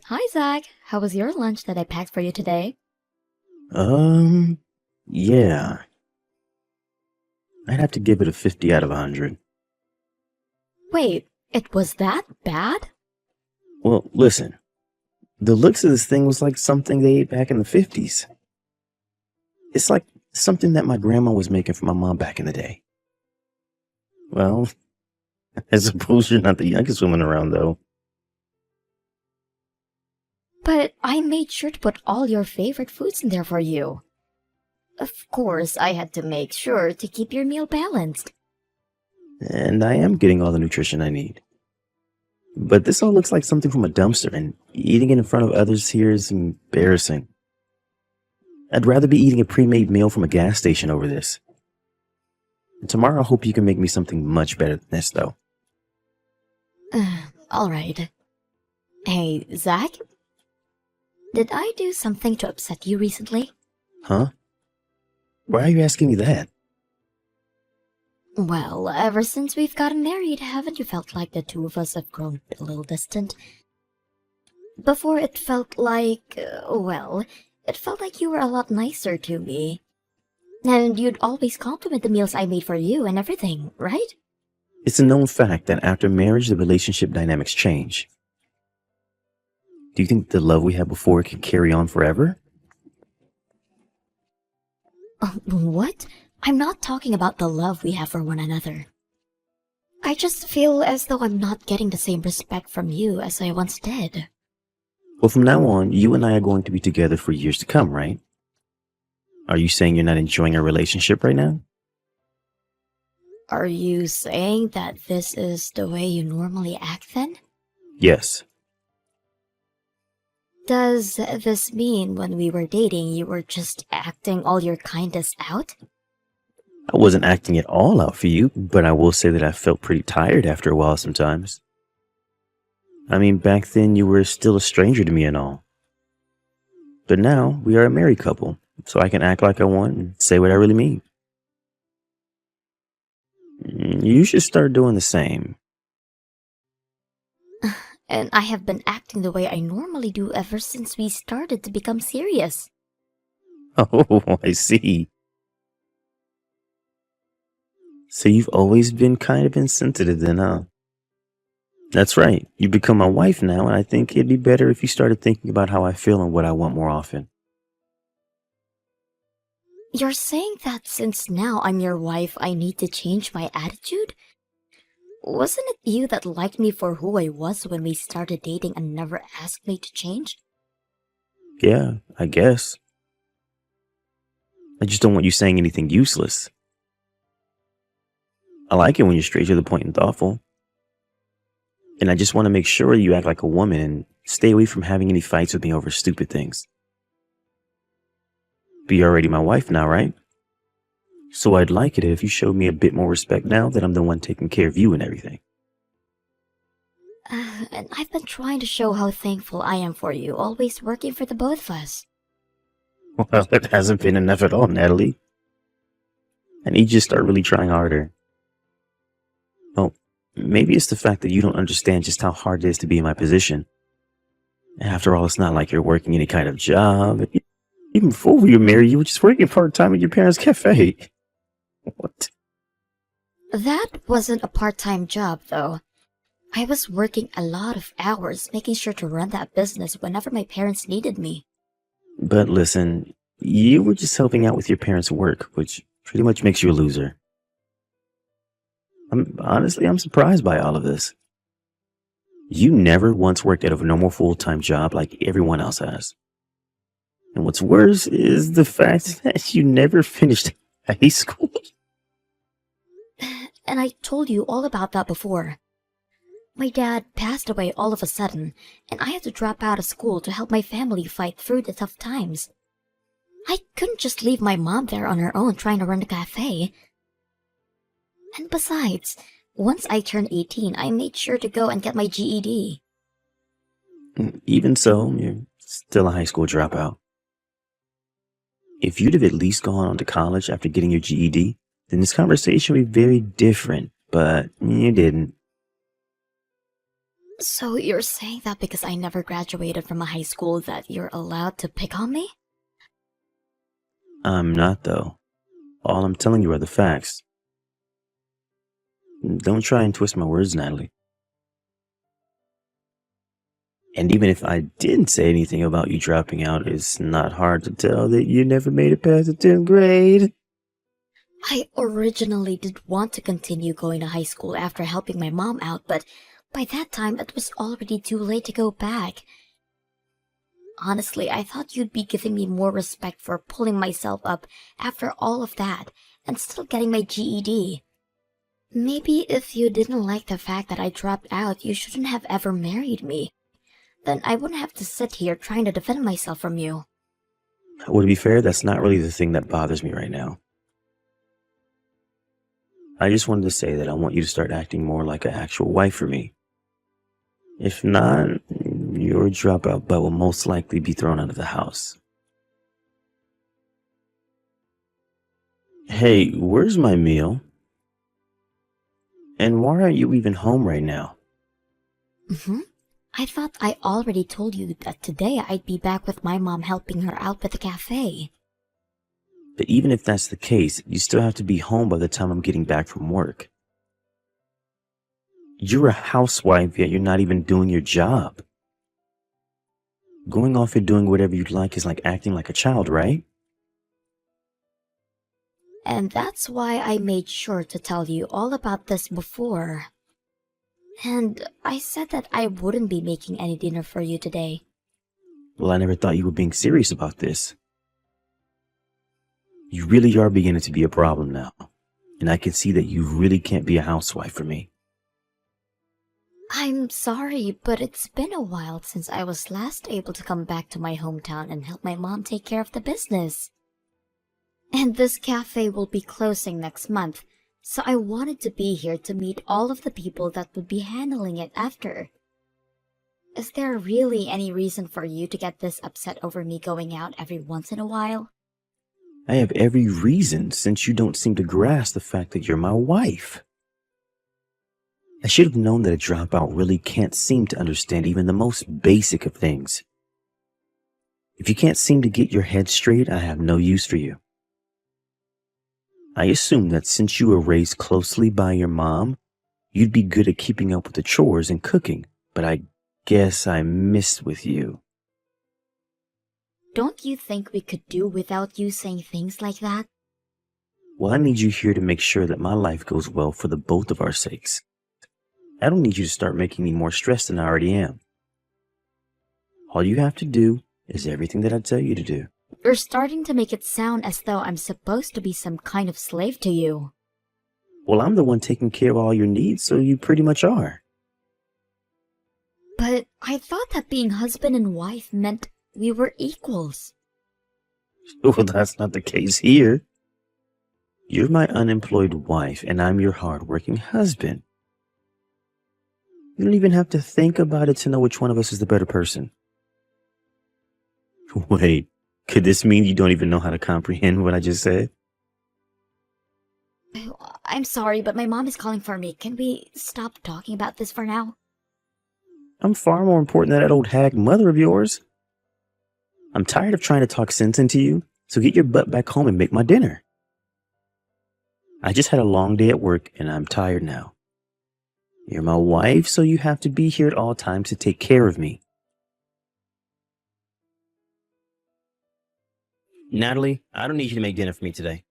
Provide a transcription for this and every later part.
Hi, Zach. How was your lunch that I packed for you today? Um, yeah, I'd have to give it a 50 out of 100. Wait, it was that bad? Well, listen, the looks of this thing was like something they ate back in the 50s. It's like something that my grandma was making for my mom back in the day. Well, I suppose you're not the youngest woman around, though. But I made sure to put all your favorite foods in there for you. Of course, I had to make sure to keep your meal balanced. And I am getting all the nutrition I need. But this all looks like something from a dumpster, and eating it in front of others here is embarrassing. I'd rather be eating a pre-made meal from a gas station over this. Tomorrow, I hope you can make me something much better than this, though. Alright. Hey, Zach? Did I do something to upset you recently? Huh? Why are you asking me that? Well, ever since we've gotten married, haven't you felt like the two of us have grown a little distant? Before it felt like, it felt like you were a lot nicer to me. And you'd always compliment the meals I made for you and everything, right? It's a known fact that after marriage, the relationship dynamics change. Do you think the love we had before can carry on forever? What? I'm not talking about the love we have for one another. I just feel as though I'm not getting the same respect from you as I once did. Well, from now on, you and I are going to be together for years to come, right? Are you saying you're not enjoying our relationship right now? Are you saying that this is the way you normally act then? Yes. Does this mean when we were dating you were just acting all your kindness out? I wasn't acting it all out for you, but I will say that I felt pretty tired after a while sometimes. I mean, back then you were still a stranger to me and all. But now we are a married couple, so I can act like I want and say what I really mean. You should start doing the same. And I have been acting the way I normally do ever since we started to become serious. Oh, I see. So you've always been kind of insensitive then, huh? That's right. You've become my wife now, and I think it'd be better if you started thinking about how I feel and what I want more often. You're saying that since now I'm your wife, I need to change my attitude? Wasn't it you that liked me for who I was when we started dating and never asked me to change? Yeah, I guess. I just don't want you saying anything useless. I like it when you're straight to the point and thoughtful. And I just want to make sure you act like a woman and stay away from having any fights with me over stupid things. But you're already my wife now, right? So I'd like it if you showed me a bit more respect now that I'm the one taking care of you and everything. And I've been trying to show how thankful I am for you, always working for the both of us. Well, that hasn't been enough at all, Natalie. I need you to start really trying harder. Well, maybe it's the fact that you don't understand just how hard it is to be in my position. After all, it's not like you're working any kind of job. Even before we were married, you were just working part-time at your parents' cafe. What? That wasn't a part-time job, though. I was working a lot of hours, making sure to run that business whenever my parents needed me. But listen, you were just helping out with your parents' work, which pretty much makes you a loser. I'm surprised by all of this. You never once worked at a normal full-time job like everyone else has. And what's worse is the fact that you never finished high school. And I told you all about that before. My dad passed away all of a sudden, and I had to drop out of school to help my family fight through the tough times. I couldn't just leave my mom there on her own trying to run the cafe. And besides, once I turned 18, I made sure to go and get my GED. Even so, you're still a high school dropout. If you'd have at least gone on to college after getting your GED, then this conversation would be very different, but you didn't. So you're saying that because I never graduated from a high school that you're allowed to pick on me? I'm not, though. All I'm telling you are the facts. Don't try and twist my words, Natalie. And even if I didn't say anything about you dropping out, it's not hard to tell that you never made it past the 10th grade. I originally did want to continue going to high school after helping my mom out, but by that time it was already too late to go back. Honestly, I thought you'd be giving me more respect for pulling myself up after all of that and still getting my GED. Maybe if you didn't like the fact that I dropped out, you shouldn't have ever married me. Then I wouldn't have to sit here trying to defend myself from you. Well, to be fair, that's not really the thing that bothers me right now. I just wanted to say that I want you to start acting more like an actual wife for me. If not, your dropout butt will most likely be thrown out of the house. Hey, where's my meal? And why aren't you even home right now? I thought I already told you that today I'd be back with my mom helping her out with the cafe. But even if that's the case, you still have to be home by the time I'm getting back from work. You're a housewife, yet you're not even doing your job. Going off and doing whatever you'd like is like acting like a child, right? And that's why I made sure to tell you all about this before. And I said that I wouldn't be making any dinner for you today. Well, I never thought you were being serious about this. You really are beginning to be a problem now. And I can see that you really can't be a housewife for me. I'm sorry, but it's been a while since I was last able to come back to my hometown and help my mom take care of the business. And this cafe will be closing next month, so I wanted to be here to meet all of the people that would be handling it after. Is there really any reason for you to get this upset over me going out every once in a while? I have every reason, since you don't seem to grasp the fact that you're my wife. I should have known that a dropout really can't seem to understand even the most basic of things. If you can't seem to get your head straight, I have no use for you. I assume that since you were raised closely by your mom, you'd be good at keeping up with the chores and cooking, but I guess I missed with you. Don't you think we could do without you saying things like that? Well, I need you here to make sure that my life goes well for the both of our sakes. I don't need you to start making me more stressed than I already am. All you have to do is everything that I tell you to do. You're starting to make it sound as though I'm supposed to be some kind of slave to you. Well, I'm the one taking care of all your needs, so you pretty much are. But I thought that being husband and wife meant we were equals. Well, that's not the case here. You're my unemployed wife, and I'm your hardworking husband. You don't even have to think about it to know which one of us is the better person. Wait, could this mean you don't even know how to comprehend what I just said? I'm sorry, but my mom is calling for me. Can we stop talking about this for now? I'm far more important than that old hag mother of yours. I'm tired of trying to talk sense into you, so get your butt back home and make my dinner. I just had a long day at work, and I'm tired now. You're my wife, so you have to be here at all times to take care of me. Natalie, I don't need you to make dinner for me today.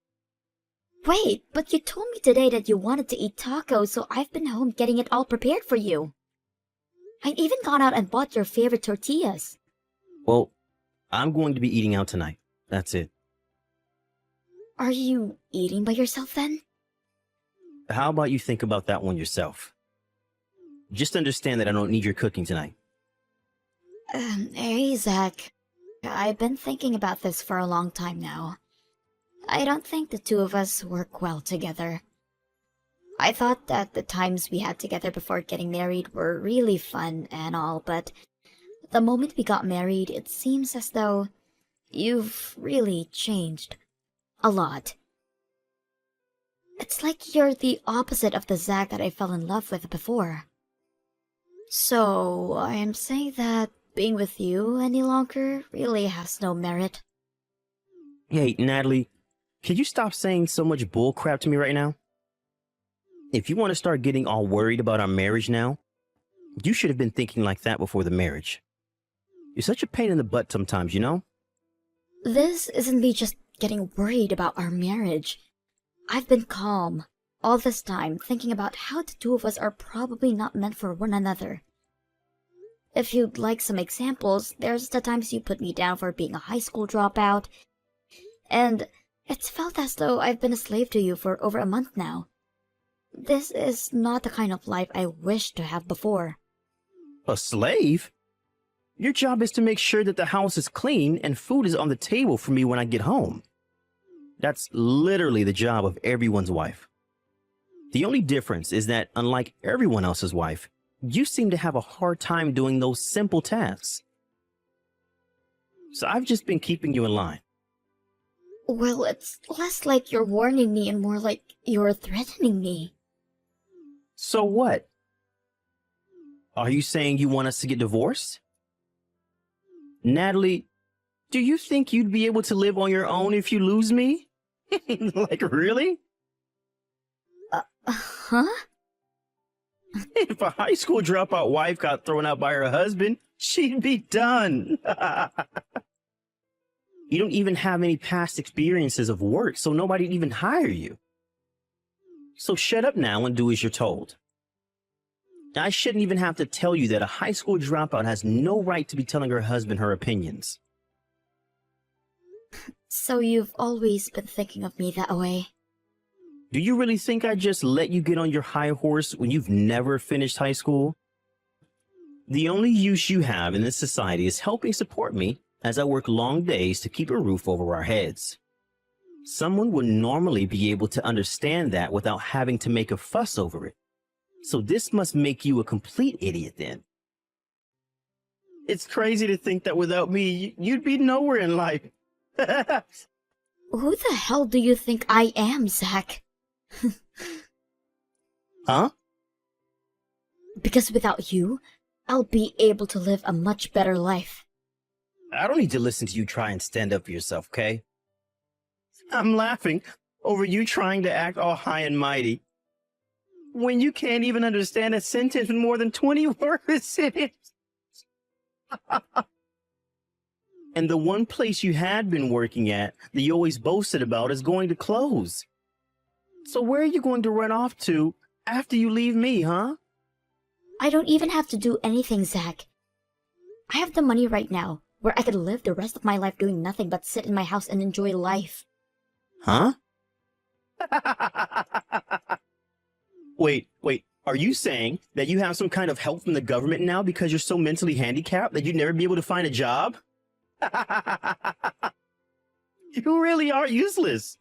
Wait, but you told me today that you wanted to eat tacos, so I've been home getting it all prepared for you. I've even gone out and bought your favorite tortillas. Well, I'm going to be eating out tonight. That's it. Are you eating by yourself then? How about you think about that one yourself? Just understand that I don't need your cooking tonight. Hey, Zach. I've been thinking about this for a long time now. I don't think the two of us work well together. I thought that the times we had together before getting married were really fun and all, but the moment we got married, it seems as though you've really changed. A lot. It's like you're the opposite of the Zach that I fell in love with before. So, I am saying that being with you any longer really has no merit. Hey, Natalie, can you stop saying so much bull crap to me right now? If you want to start getting all worried about our marriage now, you should have been thinking like that before the marriage. You're such a pain in the butt sometimes, you know? This isn't me just getting worried about our marriage. I've been calm all this time thinking about how the two of us are probably not meant for one another. If you'd like some examples, there's the times you put me down for being a high school dropout, and it's felt as though I've been a slave to you for over a month now. This is not the kind of life I wished to have before. A slave? Your job is to make sure that the house is clean and food is on the table for me when I get home. That's literally the job of everyone's wife. The only difference is that, unlike everyone else's wife, you seem to have a hard time doing those simple tasks. So I've just been keeping you in line. Well, it's less like you're warning me and more like you're threatening me. So what? Are you saying you want us to get divorced? Natalie, do you think you'd be able to live on your own if you lose me? Like, really? Huh? If a high school dropout wife got thrown out by her husband, she'd be done. You don't even have any past experiences of work, so nobody'd even hire you. So shut up now and do as you're told. I shouldn't even have to tell you that a high school dropout has no right to be telling her husband her opinions. So you've always been thinking of me that way? Do you really think I just let you get on your high horse when you've never finished high school? The only use you have in this society is helping support me as I work long days to keep a roof over our heads. Someone would normally be able to understand that without having to make a fuss over it. So this must make you a complete idiot then. It's crazy to think that without me, you'd be nowhere in life. Who the hell do you think I am, Zach? Huh? Because without you, I'll be able to live a much better life. I don't need to listen to you try and stand up for yourself, okay? I'm laughing over you trying to act all high and mighty when you can't even understand a sentence with more than 20 words in it. And the one place you had been working at that you always boasted about is going to close. So where are you going to run off to after you leave me, huh? I don't even have to do anything, Zach. I have the money right now, where I could live the rest of my life doing nothing but sit in my house and enjoy life. Huh? Wait, are you saying that you have some kind of help from the government now because you're so mentally handicapped that you'd never be able to find a job? You really are useless.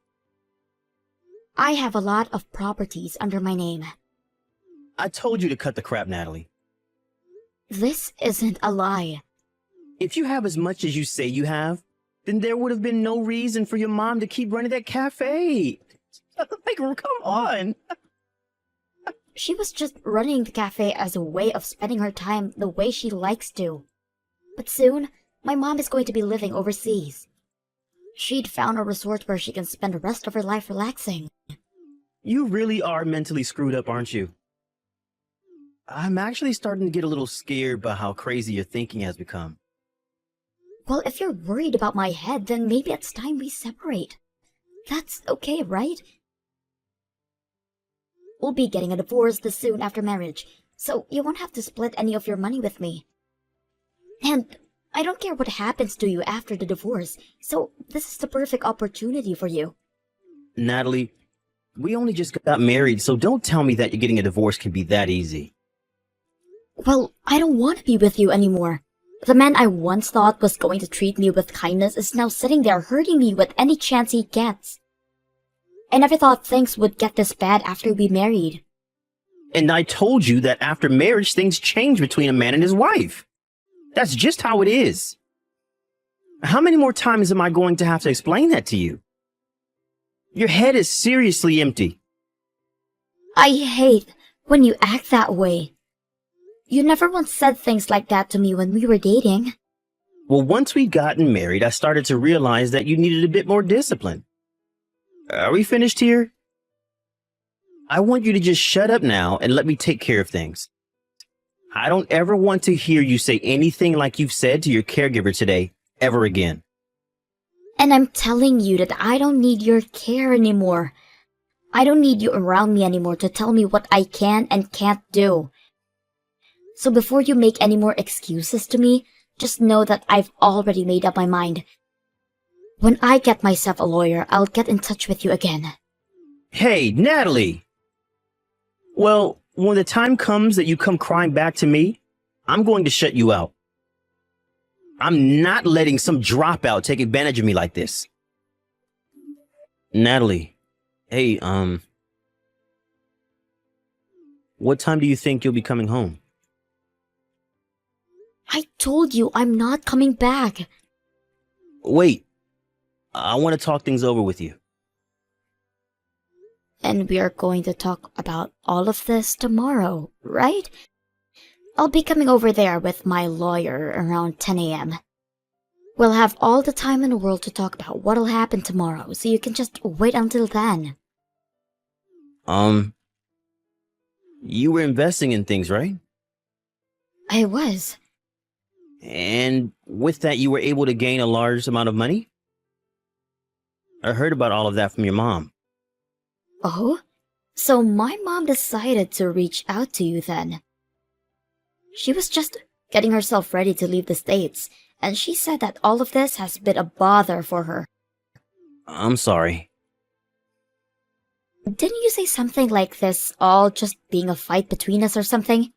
I have a lot of properties under my name. I told you to cut the crap, Natalie. This isn't a lie. If you have as much as you say you have, then there would have been no reason for your mom to keep running that cafe. Like, come on. She was just running the cafe as a way of spending her time the way she likes to. But soon, my mom is going to be living overseas. She'd found a resort where she can spend the rest of her life relaxing. You really are mentally screwed up, aren't you? I'm actually starting to get a little scared by how crazy your thinking has become. Well, if you're worried about my head, then maybe it's time we separate. That's okay, right? We'll be getting a divorce this soon after marriage, so you won't have to split any of your money with me. And I don't care what happens to you after the divorce, so this is the perfect opportunity for you. Natalie, we only just got married, so don't tell me that getting a divorce can be that easy. Well, I don't want to be with you anymore. The man I once thought was going to treat me with kindness is now sitting there hurting me with any chance he gets. I never thought things would get this bad after we married. And I told you that after marriage, things change between a man and his wife. That's just how it is. How many more times am I going to have to explain that to you? Your head is seriously empty. I hate when you act that way. You never once said things like that to me when we were dating. Well, once we'd gotten married, I started to realize that you needed a bit more discipline. Are we finished here? I want you to just shut up now and let me take care of things. I don't ever want to hear you say anything like you've said to your caregiver today, ever again. And I'm telling you that I don't need your care anymore. I don't need you around me anymore to tell me what I can and can't do. So before you make any more excuses to me, just know that I've already made up my mind. When I get myself a lawyer, I'll get in touch with you again. Hey, Natalie! Well, when the time comes that you come crying back to me, I'm going to shut you out. I'm not letting some dropout take advantage of me like this. Natalie, hey, what time do you think you'll be coming home? I told you I'm not coming back. Wait, I want to talk things over with you. And we are going to talk about all of this tomorrow, right? I'll be coming over there with my lawyer around 10 a.m. We'll have all the time in the world to talk about what'll happen tomorrow, so you can just wait until then. You were investing in things, right? I was. And with that, you were able to gain a large amount of money? I heard about all of that from your mom. Oh? So my mom decided to reach out to you then. She was just getting herself ready to leave the States, and she said that all of this has been a bother for her. I'm sorry. Didn't you say something like this all just being a fight between us or something?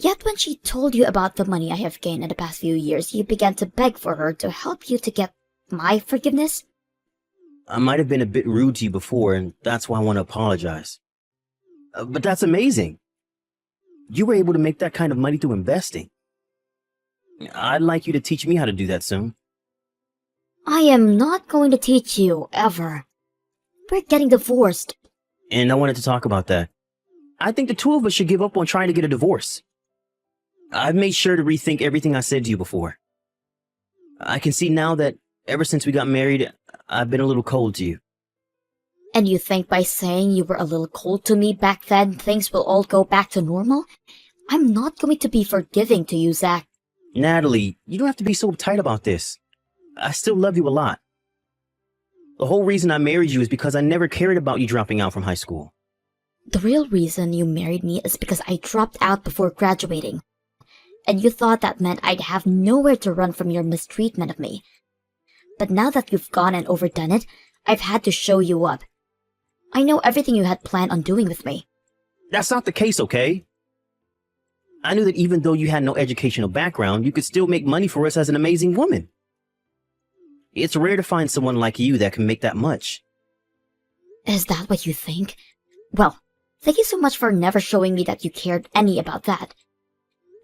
Yet when she told you about the money I have gained in the past few years, you began to beg for her to help you to get my forgiveness? I might have been a bit rude to you before, and that's why I want to apologize. But that's amazing. You were able to make that kind of money through investing. I'd like you to teach me how to do that soon. I am not going to teach you, ever. We're getting divorced. And I wanted to talk about that. I think the two of us should give up on trying to get a divorce. I've made sure to rethink everything I said to you before. I can see now that ever since we got married, I've been a little cold to you. And you think by saying you were a little cold to me back then, things will all go back to normal? I'm not going to be forgiving to you, Zach. Natalie, you don't have to be so uptight about this. I still love you a lot. The whole reason I married you is because I never cared about you dropping out from high school. The real reason you married me is because I dropped out before graduating. And you thought that meant I'd have nowhere to run from your mistreatment of me. But now that you've gone and overdone it, I've had to show you up. I know everything you had planned on doing with me. That's not the case, okay? I knew that even though you had no educational background, you could still make money for us as an amazing woman. It's rare to find someone like you that can make that much. Is that what you think? Well, thank you so much for never showing me that you cared any about that.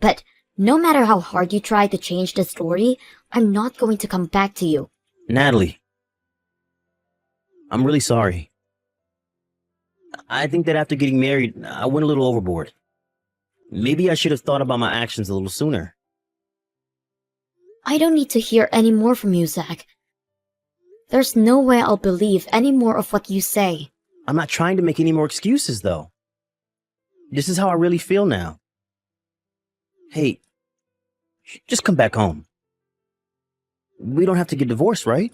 But no matter how hard you try to change the story, I'm not going to come back to you. Natalie, I'm really sorry. I think that after getting married, I went a little overboard. Maybe I should have thought about my actions a little sooner. I don't need to hear any more from you, Zach. There's no way I'll believe any more of what you say. I'm not trying to make any more excuses, though. This is how I really feel now. Hey, just come back home. We don't have to get divorced, right?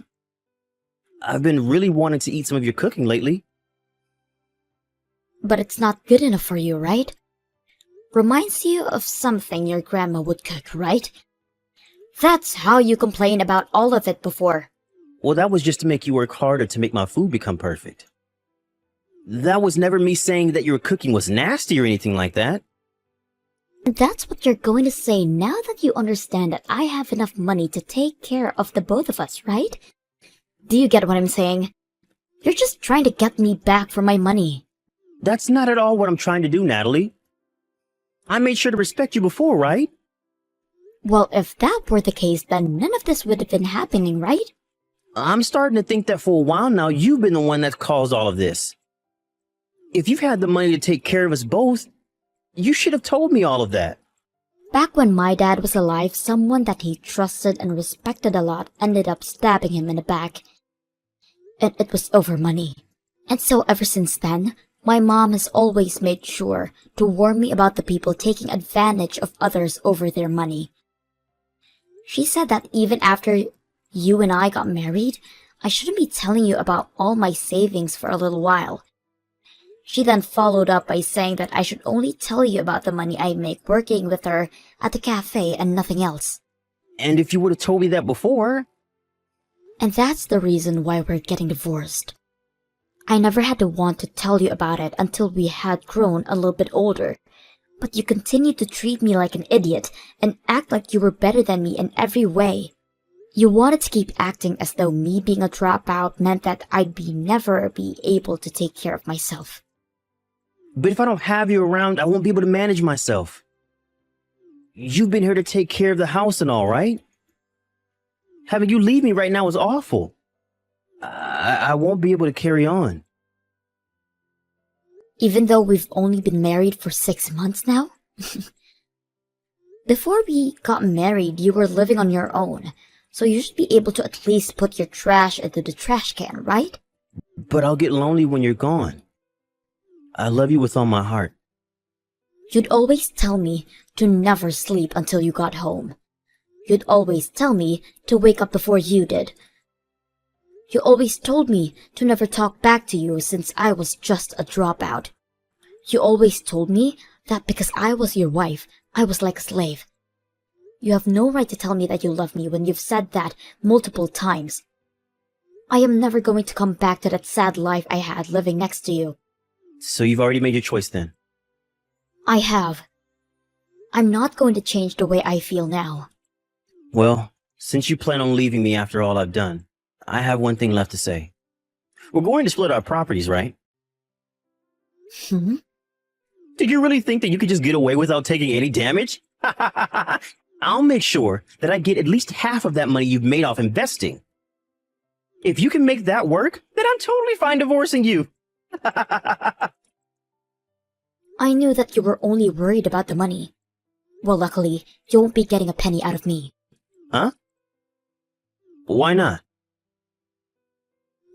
I've been really wanting to eat some of your cooking lately. But it's not good enough for you, right? Reminds you of something your grandma would cook, right? That's how you complained about all of it before. Well, that was just to make you work harder to make my food become perfect. That was never me saying that your cooking was nasty or anything like that. That's what you're going to say now that you understand that I have enough money to take care of the both of us, right? Do you get what I'm saying? You're just trying to get me back for my money. That's not at all what I'm trying to do, Natalie. I made sure to respect you before, right? Well, if that were the case, then none of this would have been happening, right? I'm starting to think that for a while now, you've been the one that's caused all of this. If you've had the money to take care of us both, you should have told me all of that. Back when my dad was alive, someone that he trusted and respected a lot ended up stabbing him in the back. And it was over money. And so ever since then, my mom has always made sure to warn me about the people taking advantage of others over their money. She said that even after you and I got married, I shouldn't be telling you about all my savings for a little while. She then followed up by saying that I should only tell you about the money I make working with her at the cafe and nothing else. And if you would have told me that before... And that's the reason why we're getting divorced. I never had to want to tell you about it until we had grown a little bit older. But you continued to treat me like an idiot and act like you were better than me in every way. You wanted to keep acting as though me being a dropout meant that I'd never be able to take care of myself. But if I don't have you around, I won't be able to manage myself. You've been here to take care of the house and all, right? Having you leave me right now is awful. I won't be able to carry on. Even though we've only been married for 6 months now? Before we got married, you were living on your own, so you should be able to at least put your trash into the trash can, right? But I'll get lonely when you're gone. I love you with all my heart. You'd always tell me to never sleep until you got home. You'd always tell me to wake up before you did. You always told me to never talk back to you since I was just a dropout. You always told me that because I was your wife, I was like a slave. You have no right to tell me that you love me when you've said that multiple times. I am never going to come back to that sad life I had living next to you. So you've already made your choice then? I have. I'm not going to change the way I feel now. Well, since you plan on leaving me after all I've done, I have one thing left to say. We're going to split our properties, right? Hmm? Did you really think that you could just get away without taking any damage? I'll make sure that I get at least half of that money you've made off investing. If you can make that work, then I'm totally fine divorcing you. I knew that you were only worried about the money. Well, luckily, you won't be getting a penny out of me. Huh? Why not?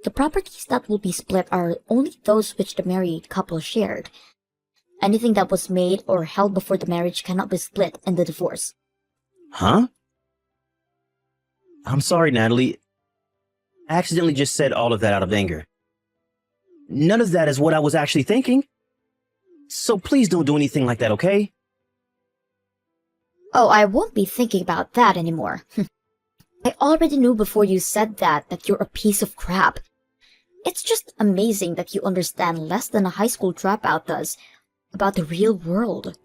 The properties that will be split are only those which the married couple shared. Anything that was made or held before the marriage cannot be split in the divorce. Huh? I'm sorry, Natalie. I accidentally just said all of that out of anger. None of that is what I was actually thinking. So please don't do anything like that, okay? Oh, I won't be thinking about that anymore. I already knew before you said that you're a piece of crap. It's just amazing that you understand less than a high school dropout does about the real world.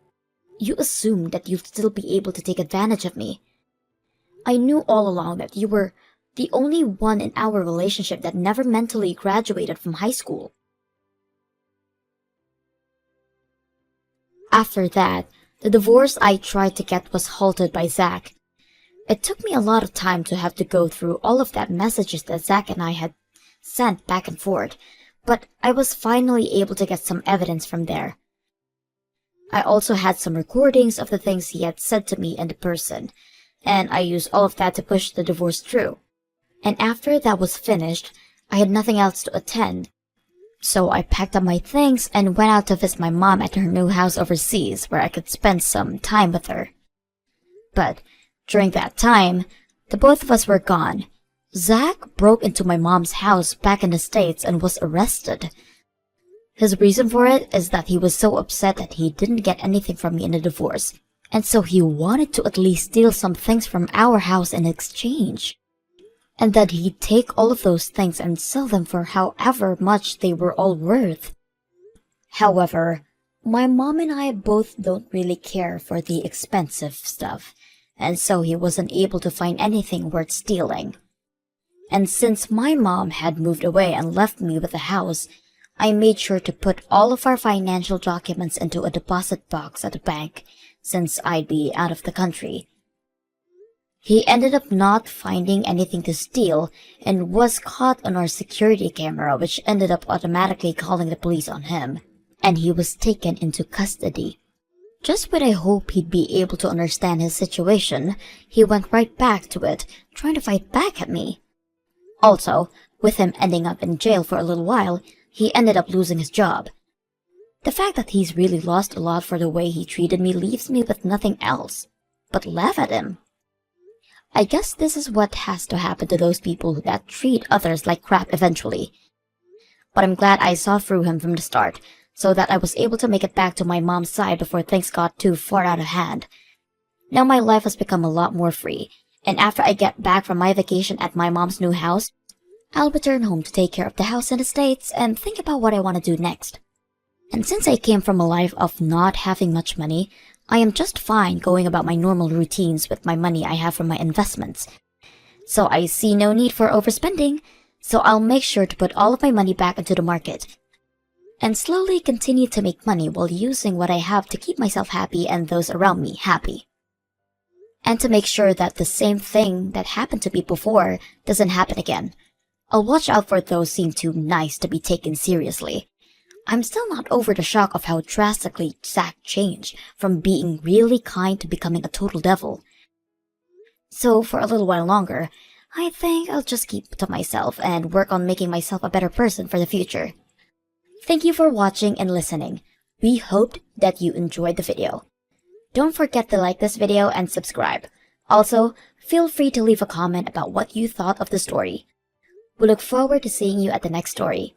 You assumed that you'd still be able to take advantage of me. I knew all along that you were the only one in our relationship that never mentally graduated from high school. After that, the divorce I tried to get was halted by Zach. It took me a lot of time to have to go through all of that messages that Zach and I had sent back and forth, but I was finally able to get some evidence from there. I also had some recordings of the things he had said to me in person, and I used all of that to push the divorce through. And after that was finished, I had nothing else to attend. So I packed up my things and went out to visit my mom at her new house overseas where I could spend some time with her. But during that time, the both of us were gone. Zach broke into my mom's house back in the States and was arrested. His reason for it is that he was so upset that he didn't get anything from me in the divorce, and so he wanted to at least steal some things from our house in exchange. And that he'd take all of those things and sell them for however much they were all worth. However, my mom and I both don't really care for the expensive stuff, and so he wasn't able to find anything worth stealing. And since my mom had moved away and left me with the house, I made sure to put all of our financial documents into a deposit box at the bank, since I'd be out of the country. He ended up not finding anything to steal and was caught on our security camera, which ended up automatically calling the police on him, and he was taken into custody. Just when I hope he'd be able to understand his situation, he went right back to it, trying to fight back at me. Also, with him ending up in jail for a little while, he ended up losing his job. The fact that he's really lost a lot for the way he treated me leaves me with nothing else but laugh at him. I guess this is what has to happen to those people that treat others like crap eventually. But I'm glad I saw through him from the start, so that I was able to make it back to my mom's side before things got too far out of hand. Now my life has become a lot more free, and after I get back from my vacation at my mom's new house, I'll return home to take care of the house and the estates and think about what I want to do next. And since I came from a life of not having much money, I am just fine going about my normal routines with my money I have from my investments. So I see no need for overspending, so I'll make sure to put all of my money back into the market and slowly continue to make money while using what I have to keep myself happy and those around me happy. And to make sure that the same thing that happened to me before doesn't happen again, I'll watch out for those seem too nice to be taken seriously. I'm still not over the shock of how drastically Zack changed from being really kind to becoming a total devil. So for a little while longer, I think I'll just keep to myself and work on making myself a better person for the future. Thank you for watching and listening. We hoped that you enjoyed the video. Don't forget to like this video and subscribe. Also, feel free to leave a comment about what you thought of the story. We look forward to seeing you at the next story.